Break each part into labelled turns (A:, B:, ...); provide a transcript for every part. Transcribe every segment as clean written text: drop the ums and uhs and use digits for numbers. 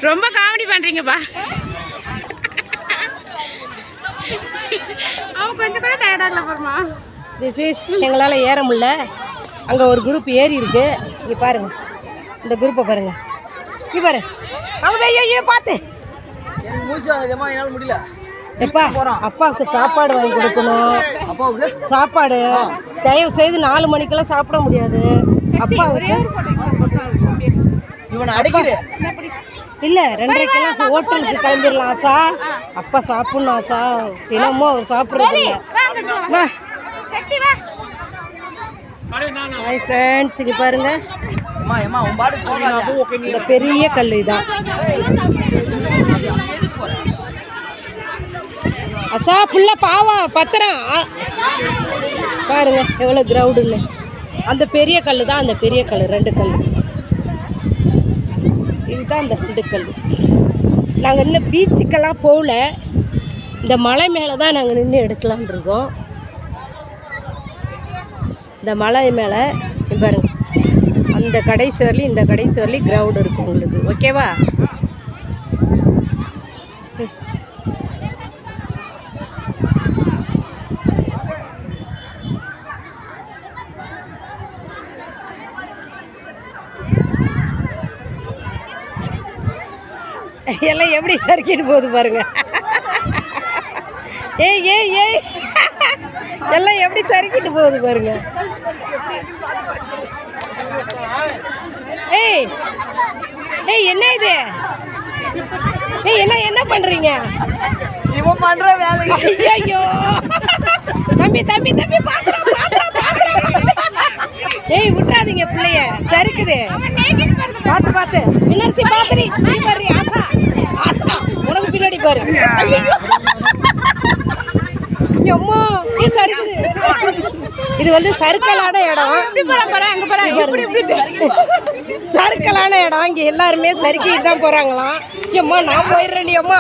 A: ரொம்ப காமெடி பண்றீங்கப்பா. அவன் கொஞ்சம் கூட டயர்டா இல்ல பாருமா.
B: திஸ் இஸ் எங்களால் ஏற முடியல. அங்கே ஒரு குரூப் ஏறி இருக்கு. இங்கே பாருங்க, இந்த குரூப்பை பாருங்க. இங்கே பாரு, அவங்க ஐயோ பார்த்து
C: என்னால் முடியல.
B: எப்பா அப்பாவுக்கு சாப்பாடு வாங்கி கொடுக்கணும். சாப்பாடு தயவு செய்து 4 மணிக்கெல்லாம் சாப்பிட முடியாது. அப்பாவுக்கு
C: இவனை அடைக்கிற
B: இல்லை 2:30கெல்லாம் ஹோட்டலுக்கு கிளம்பிடலாம் ஆசா. அப்பா சாப்பிட்ணும் ஆசா. தினமும் அவர் சாப்பிட்றது இல்லை. ஹாய் ஃப்ரெண்ட்ஸ், இங்கே பாருங்க, இந்த பெரிய கல் இதான். அசா புள்ள பாவா பத்திரம் பாருங்க எவ்வளோ கிரவுண்டுன்னு. அந்த பெரிய கல் தான், அந்த பெரிய கல் 2 கல். இதுதான் அந்த 2 கல். நாங்கள் இன்னும் பீச்சுக்கெல்லாம் போகல. இந்த மலை மேலே தான் நாங்கள் நின்று எடுக்கலான் இருக்கோம். இந்த மலை மேலே பாருங்க, அந்த கடைசி வரலையும் இந்த கடைசி வரலையும் கிரவுண்ட் இருக்கும் உங்களுக்கு. ஓகேவா? எல்லாம் எப்படி சறுக்கிட்டு போகுது பாருங்க. ஏய் ஏய் ஏய் எல்லாம் எப்படி சறுக்கிட்டு போகுது பாருங்க. ஏய் ஏய் என்ன இது? ஏய் என்ன பண்றீங்க?
C: இவன் பண்ற வேலை.
B: ஐயோ தம்பி தம்பி தம்பி பாத்து. ஏய் விட்டுறாதீங்க பிள்ளைய, சறுக்குது. பார்த்து பார்த்து பின்னாடி பாத்துரி. நீ பாரு ஆசா, ஆசா உனக்கு பின்னாடி பாரு. அம்மா நீ சறுக்குது. இது வந்து சறுக்கலான இடம். சறுக்கலான இடம். இங்கே எல்லாருமே சறுக்கிட்டு தான் போகிறாங்களாம். அம்மா நான் போயிடுறேன்டி அம்மா,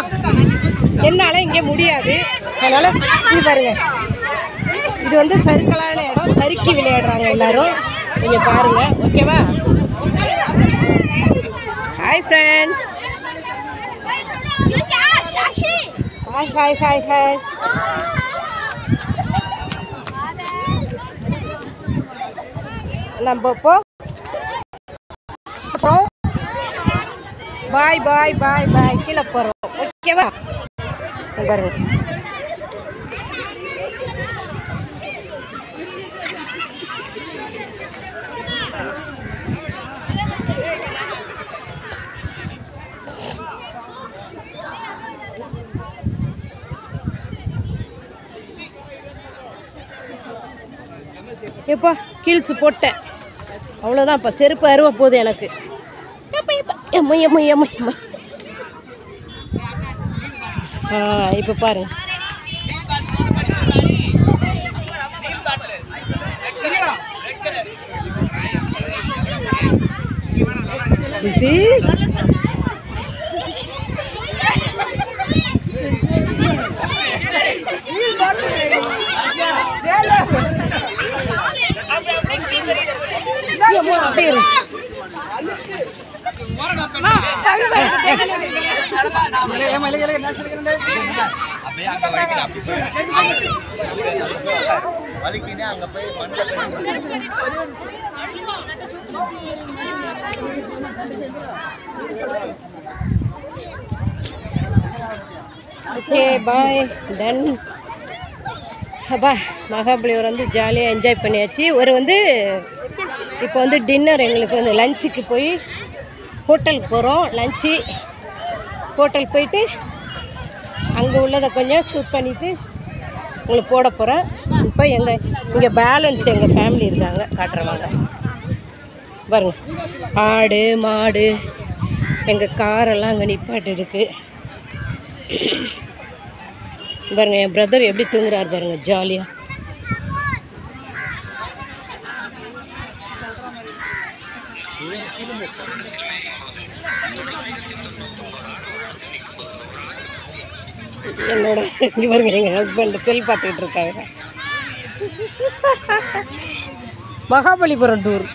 B: என்னால் இங்கே முடியாது. அதனால் இது பாருங்க, இது வந்து சறுக்கலான இடம். சறுக்கி விளையாடுறாங்க எல்லாரும். நீங்கள் பாருங்க. ஓகேவா? Hi friends. Hi hi hi hi. நம்ம இப்போ பாய் பாய் பாய் பாய் கீழே போகிறோம். ஓகேவா? பாருங்க, எப்பா கீழ்ஸு போட்டேன், அவ்வளோதான். இப்போ செருப்பு அருவ போகுது எனக்கு. எம்மா எம்மா எம்மா எம்மா. இப்போ பாருங்க, this is okay boy done. அப்பா மகாபலிபுரம் வந்து ஜாலியாக என்ஜாய் பண்ணியாச்சு. ஒரு வந்து இப்போ வந்து டின்னர் எங்களுக்கு வந்து லஞ்சுக்கு போய் ஹோட்டலுக்கு போகிறோம். லஞ்சு ஹோட்டல் போயிட்டு அங்கே உள்ளதை கொஞ்சம் ஷூட் பண்ணிவிட்டு உங்களுக்கு போட போகிறேன். இப்போ இங்கே பேலன்ஸ் எங்கள் ஃபேமிலி இருக்காங்க, காட்டுறவாங்க பாருங்க. ஆடு மாடு எங்கள் காரெல்லாம் அங்கே நிப்பாட்டு இருக்குது பாருங்க. என் பிரதர் எப்படி தூங்குறாரு பாருங்க, ஜாலியாக. என்னோட இவருங்க எங்கள் ஹஸ்பண்ட் செல் பார்த்துக்கிட்டு இருக்காங்க. மகாபலிபுரம் டூர்.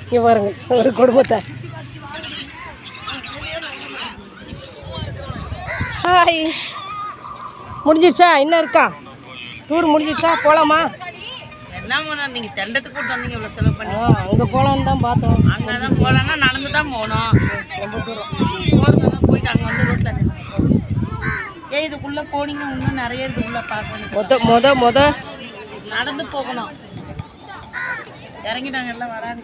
B: இங்கே பாருங்க ஒரு குடும்பத்தை. ஹாய், முடிஞ்சிருச்சா? இன்னும் இருக்கா? டூர் முடிஞ்சிருச்சா? போகலாமா?
A: என்ன போனோம் நீங்கள் தெண்டத்துக்கு கூட்டு வந்தீங்க இவ்வளோ செலவு பண்ணி.
B: அங்கே போகலான்னு தான் பார்த்தோம்.
A: அங்கே தான் போகலான்னா நடந்து தான் போகணும்.
B: ரொம்ப தூரம்
A: போகிறதுனா போயிட்டு அங்கே வந்து ரோட்டில் இதுக்குள்ளே போனீங்க இன்னும் நிறைய இதுக்குள்ளே பார்க்கணும்.
B: மொத
A: நடந்து போகணும். இறங்கிட்டாங்க எல்லாம் வராங்க.